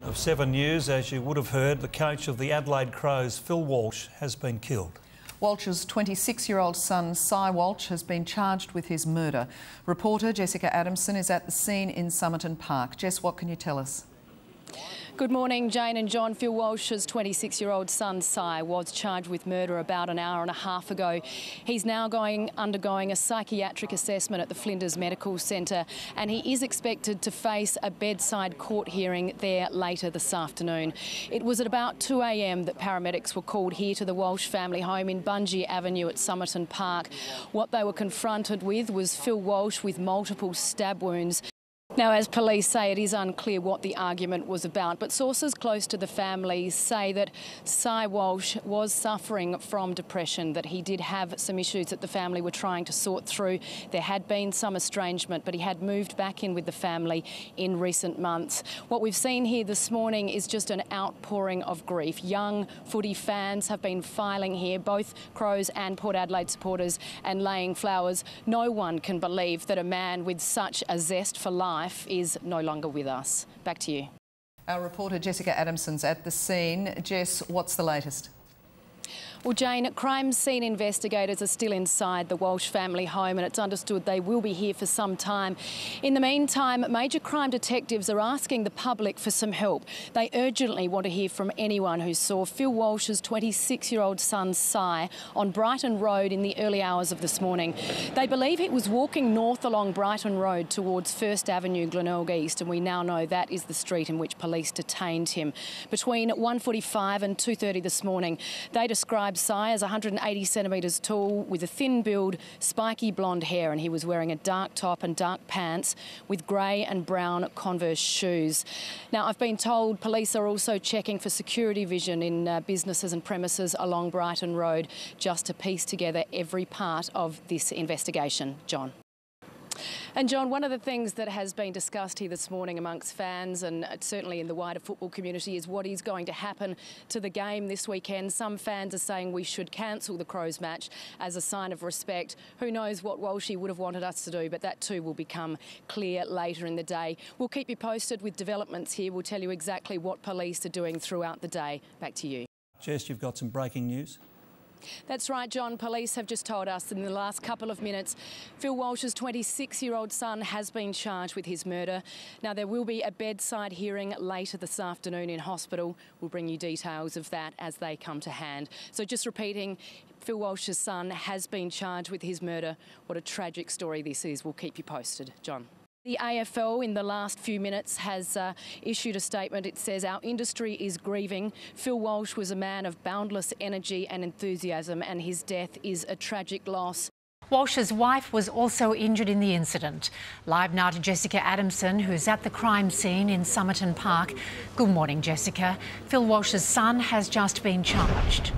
Of 7 News, as you would have heard, the coach of the Adelaide Crows, Phil Walsh, has been killed. Walsh's 26-year-old son, Cy Walsh, has been charged with his murder. Reporter Jessica Adamson is at the scene in Somerton Park. Jess, what can you tell us? Good morning, Jane and John. Phil Walsh's 26-year-old son, Cy, was charged with murder about an hour and a half ago. He's now undergoing a psychiatric assessment at the Flinders Medical Centre, and he is expected to face a bedside court hearing there later this afternoon. It was at about 2 a.m. that paramedics were called here to the Walsh family home in Bungie Avenue at Somerton Park. What they were confronted with was Phil Walsh with multiple stab wounds. Now, as police say, it is unclear what the argument was about, but sources close to the family say that Cy Walsh was suffering from depression, that he did have some issues that the family were trying to sort through. There had been some estrangement, but he had moved back in with the family in recent months. What we've seen here this morning is just an outpouring of grief. Young footy fans have been filing here, both Crows and Port Adelaide supporters, and laying flowers. No one can believe that a man with such a zest for life is no longer with us. Back to you. Our reporter Jessica Adamson's at the scene. Jess, what's the latest? Well, Jane, crime scene investigators are still inside the Walsh family home, and it's understood they will be here for some time. In the meantime, major crime detectives are asking the public for some help. They urgently want to hear from anyone who saw Phil Walsh's 26-year-old son, Cy, on Brighton Road in the early hours of this morning. They believe he was walking north along Brighton Road towards First Avenue, Glenelg East, and we now know that is the street in which police detained him. Between 1:45 and 2:30 this morning, they described Cy as 180 centimetres tall with a thin build, spiky blonde hair, and he was wearing a dark top and dark pants with grey and brown Converse shoes. Now, I've been told police are also checking for security vision in businesses and premises along Brighton Road just to piece together every part of this investigation. John. And John, one of the things that has been discussed here this morning amongst fans and certainly in the wider football community is what is going to happen to the game this weekend. Some fans are saying we should cancel the Crows match as a sign of respect. Who knows what Walshy would have wanted us to do, but that too will become clear later in the day. We'll keep you posted with developments here. We'll tell you exactly what police are doing throughout the day. Back to you. Jess, you've got some breaking news. That's right, John. Police have just told us in the last couple of minutes Phil Walsh's 26-year-old son has been charged with his murder. Now, there will be a bedside hearing later this afternoon in hospital. We'll bring you details of that as they come to hand. So just repeating, Phil Walsh's son has been charged with his murder. What a tragic story this is. We'll keep you posted. John. The AFL in the last few minutes has issued a statement. It says, "Our industry is grieving. Phil Walsh was a man of boundless energy and enthusiasm, and his death is a tragic loss." Walsh's wife was also injured in the incident. Live now to Jessica Adamson, who's at the crime scene in Somerton Park. Good morning, Jessica. Phil Walsh's son has just been charged.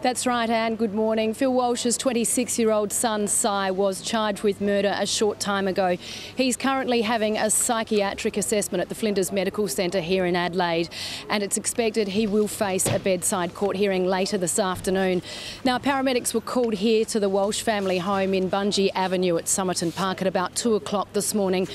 That's right, Anne. Good morning. Phil Walsh's 26-year-old son, Cy, was charged with murder a short time ago. He's currently having a psychiatric assessment at the Flinders Medical Centre here in Adelaide, and it's expected he will face a bedside court hearing later this afternoon. Now, paramedics were called here to the Walsh family home in Bungie Avenue at Somerton Park at about 2 o'clock this morning.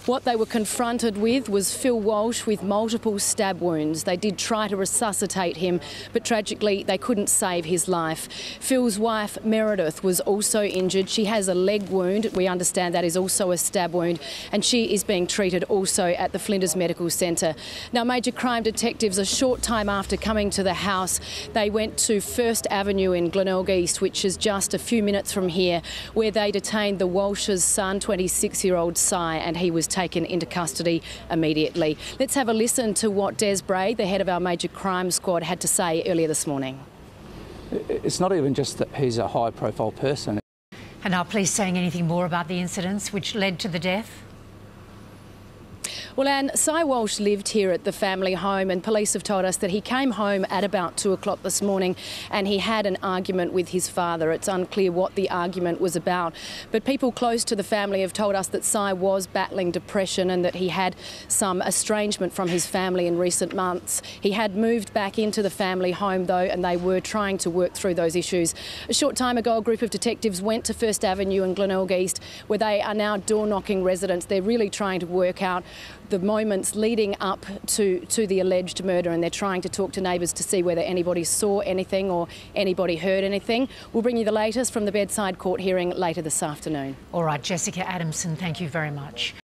What they were confronted with was Phil Walsh with multiple stab wounds. They did try to resuscitate him, but tragically they couldn't save his life. Phil's wife, Meredith, was also injured. She has a leg wound. We understand that is also a stab wound, and she is being treated also at the Flinders Medical Centre. Now, major crime detectives, a short time after coming to the house, they went to First Avenue in Glenelg East, which is just a few minutes from here, where they detained the Walsh's son, 26-year-old Cy, and he was taken into custody immediately. Let's have a listen to what Des Bray, the head of our major crime squad, had to say earlier this morning. It's not even just that he's a high-profile person. And are police saying anything more about the incidents which led to the death? Well, Anne, Cy Walsh lived here at the family home, and police have told us that he came home at about 2 o'clock this morning and he had an argument with his father. It's unclear what the argument was about, but people close to the family have told us that Cy was battling depression and that he had some estrangement from his family in recent months. He had moved back into the family home though, and they were trying to work through those issues. A short time ago, a group of detectives went to First Avenue and Glenelg East, where they are now door-knocking residents. They're really trying to work out the moments leading up to the alleged murder, and they're trying to talk to neighbours to see whether anybody saw anything or anybody heard anything. We'll bring you the latest from the bedside court hearing later this afternoon. All right, Jessica Adamson, thank you very much.